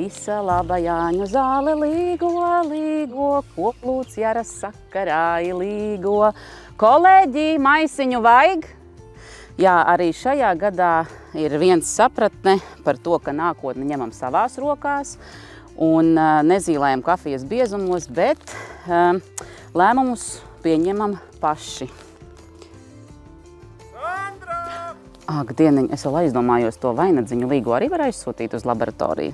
visa laba Jāņu zāle līgo, līgo, koplūds jaras sakarāji līgo. Kolēģi, maisiņu vajag? Jā, arī šajā gadā ir viens sapratne par to, ka nākotni ņemam savās rokās un nezīlējam kafijas biezumos, bet lēmumus pieņemam paši. Ak, dieniņ, es vēl aizdomājos, to vainadziņu līgo arī var aizsūtīt uz laboratoriju.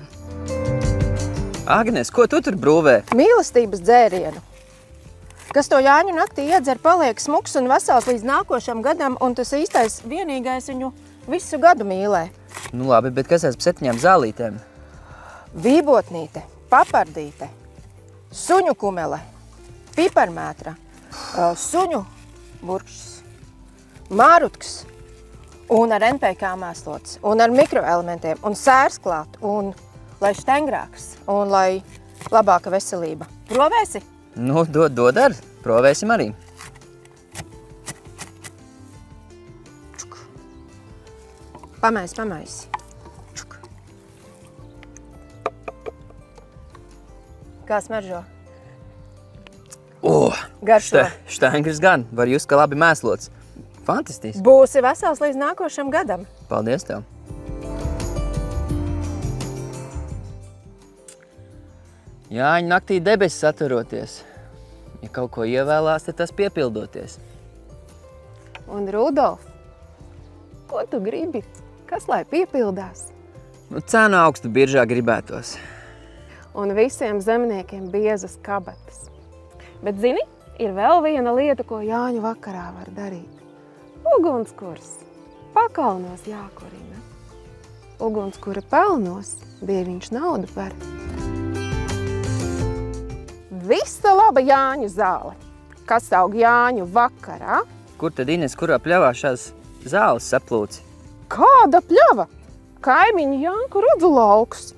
Agnes, ko tu tur brūvē? Mīlestības dzērienu. Kas to Jāņu naktī iedzer, paliek smuks un vesels līdz nākošam gadam, un tas īstais vienīgais viņu visu gadu mīlē. Nu labi, bet kas ap 7 zālītēm? Vībotnīte, papardīte, suņu kumele, piparmētra, suņu burkšs, mārutks, un ar NPK mēslots, un ar mikroelementiem, un sērs klāt, un lai štengrāks, un lai labāka veselība. Provēsi? Nu, dod ar, provēsim arī. Čuk. Pamais. Čuk. Kā smaržo? Garšo. Štengris gan, var just, ka labi mēslots. Fantastiski. Būsi vesels līdz nākošam gadam. Paldies tev. Jāņu naktī debesis atveroties. Ja kaut ko ievēlās, tad tas piepildoties. Un Rudolf, ko tu gribi? Kas lai piepildās? Nu, cenu augstu biržā gribētos. Un visiem zemniekiem biezas kabatas. Bet zini, ir vēl viena lieta, ko Jāņu vakarā var darīt. Ugunskurs. Pakalnos jākurina. Ugunskura pelnos dieviņš naudu par. Visa laba Jāņu zāle, kas aug Jāņu vakarā. Kur tad, Ines, kurā pļavā šās zāles saplūci? Kāda pļava? Kaimiņu Janku Rudzu lauks.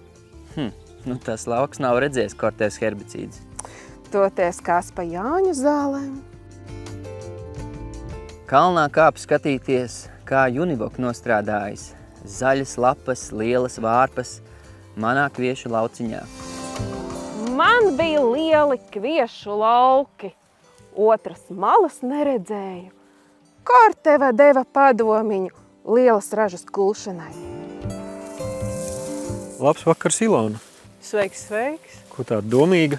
Nu, tas lauks nav redzējis kortēs herbicīdus. Toties kās pa Jāņu zālēm. Kalnā kāp skatīties, kā junivok nostrādājis. Zaļas lapas, lielas vārpas manā kviešu lauciņā. Man bija lieli kviešu lauki, otras malas neredzēju. Korteva deva padomiņu lielas ražas kulšanai. Labs vakars, Ilona. Sveiks, sveiks. Ko tā domīga?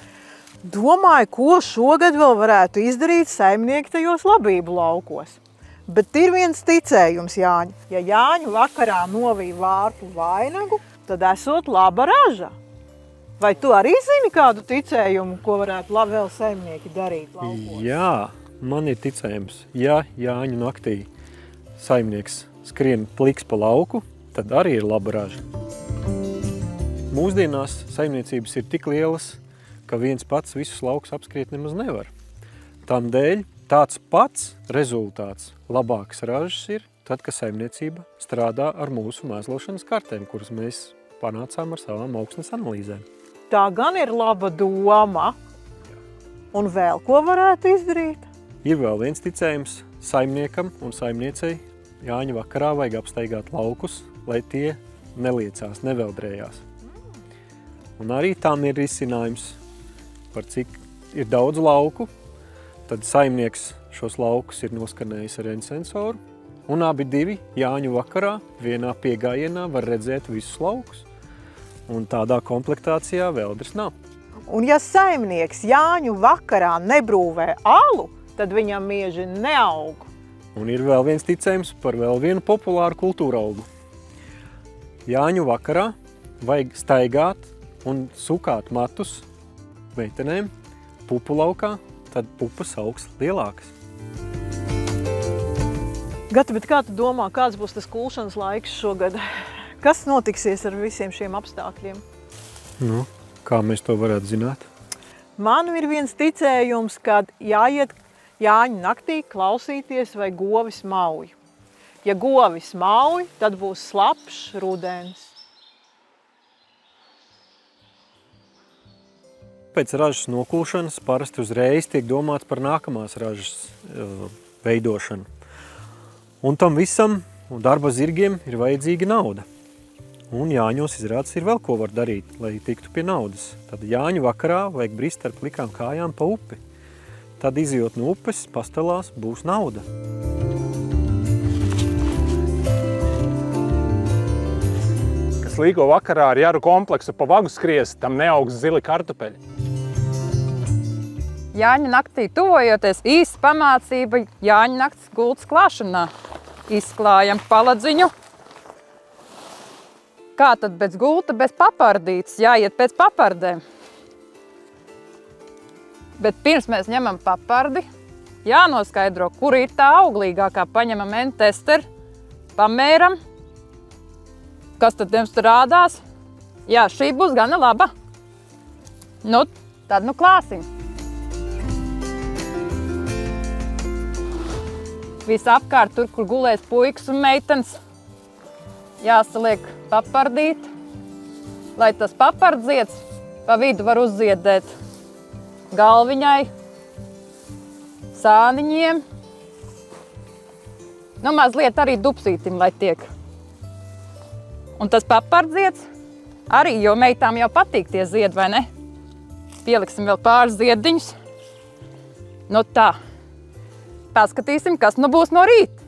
Domāju, ko šogad vēl varētu izdarīt saimnieki tajos labību laukos. Bet ir viens ticējums, Jāņa. Ja Jāņu vakarā novīja vārpu vainagu, tad esot laba raža. Vai tu arī zini kādu ticējumu, ko varētu labi vēl saimnieki darīt laukos? Jā, man ir ticējums. Ja Jāņu naktī saimnieks skrien pliks pa lauku, tad arī ir laba raža. Mūsdienās saimniecības ir tik lielas, ka viens pats visus laukus apskriet nemaz nevar. Tam dēļ tāds pats rezultāts labāks ražas ir tad, kad saimniecība strādā ar mūsu mēslošanas kartēm, kuras mēs panācām ar savām augsnes analīzēm. Tā gan ir laba doma. Un vēl ko varētu izdarīt? Ir vēl viens ticējums saimniekam un saimniecei. Jāņu vakarā vajag apstaigāt laukus, lai tie neliecās, neveldrējās. Un arī tam ir risinājums, par cik ir daudz lauku, tad saimnieks šos laukus ir noskanējis ar N-sensoru, un abi divi Jāņu vakarā vienā piegājienā var redzēt visus laukus. Un tādā komplektācijā veldres nav. Un ja saimnieks Jāņu vakarā nebrūvē alu, tad viņam mieži neaug. Un ir vēl viens ticējums par vēl vienu populāru kultūra augu. Jāņu vakarā vajag staigāt un sukāt matus meitenēm pupu laukā, tad pupas augs lielākas. Gata, bet kā tu domā, kāds būs tas kulšanas laiks šogad? Kas notiksies ar visiem šiem apstākļiem? Nu, kā mēs to varētu zināt? Man ir viens ticējums, kad jāiet Jāņu naktī klausīties, vai govis mauj. Ja govis mauj, tad būs slapšs rudens. Pēc ražas nokulšanas parasti uzreiz tiek domāts par nākamās ražas veidošanu. Un tam visam un darba zirgiem ir vajadzīga nauda. Un Jāņos izrādes ir vēl ko var darīt, lai tiktu pie naudas. Tad Jāņu vakarā vajag brist ar plikām kājām pa upi. Tad izjot no upes, pastelās būs nauda. Kas līgo vakarā ar jaru kompleksu pa vagu skries, tam neaugs zili kartupeļi. Jāņa naktī tuvojoties, īsa pamācība Jāņa nakts gultas klāšanā. Izklājam paladziņu. Kā tad bez gulta, bez papardītes? Jāiet pēc papardēm. Bet pirms mēs ņemam papardi, jānoskaidro, kur ir tā auglīgākā. Paņemam N-testeru, pamēram. Kas tad jums tur rādās? Jā, šī būs gana laba. Nu, tad nu klāsim. Visapkārt tur, kur gulēs puikas un meitenes, jāsaliek papardīt, lai tas papardziets pa vidu var uzziedēt galviņai, sāniņiem. Nu, mazliet arī dupsītim, lai tiek. Un tas papardziets arī, jo meitām jau patīk tie ziedi, vai ne? Pieliksim vēl pāris ziediņus. Nu tā. Paskatīsim, kas nu būs no rīta.